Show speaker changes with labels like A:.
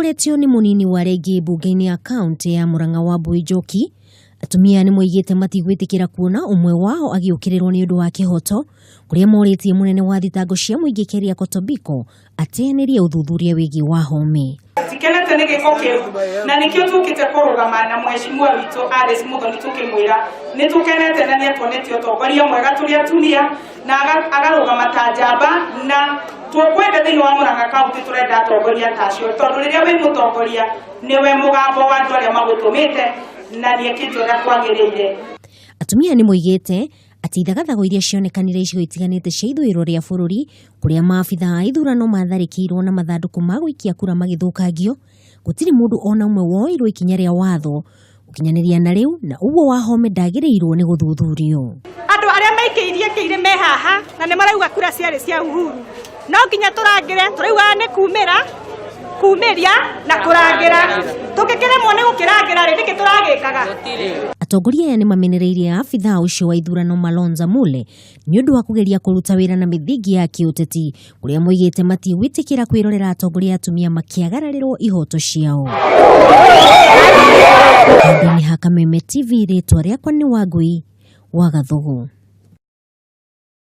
A: atongoretio ni munini wa regi bunge-ini ya kaunti ya Murang'a Wambui Njoki, atumia ni moigite matigwitikira kuona umwe wao agiukirirwo ni undu wa kihoto kuria moritie munene wa thitango cia muingi Keriako Tobiko atenirie uthuthuria wigi wa home.
B: Tikenete ni giko kiu na nikio tukite kurugama na mheshimiwa witu Alice Muthoni tukimwira ni tukenete na ni atonetio tongoria mwega turi atumia na agarugama ta njamba na tukwenda thiini wa Murang'a kaunti turenda atongoria tacio tondu riria wi mutongoria niwe mugambo wa andu aria magutumite na ni ekitu ria kwagirire.
A: Atumia ni moigite ati ithagathago iria cionekanire icigo itiganite cia ithuriro ria bururi kuria maabitha a ithurano matharikirwo na mathanduku ma gwikia kura magithukangio, gutiri mundu ona umwe woirwo ikinya ria watho ukinyaniria na riu na uguo wa home ndagirirwo ni guthuthurio.
C: Andu aria maikiirie kiire me haha na ni marauga kura ciari cia uhuru no nginya turangire turauga ni kumiria na kurangira tukikiremwo ni gukirangira ri niki turagikaga.
A: Atongoria aya ni mamenereirie abitha ucio wa ithurano Malonza Mule ni undu wa kugeria kuruta wira na mithingi ya kiuteti kuria moigite matigwitikira kwirorera atongoria atumia makiagararirwo ihoto ciao. Ni Kameme TV ritwa riakwa ni Wangui wa Gathugu.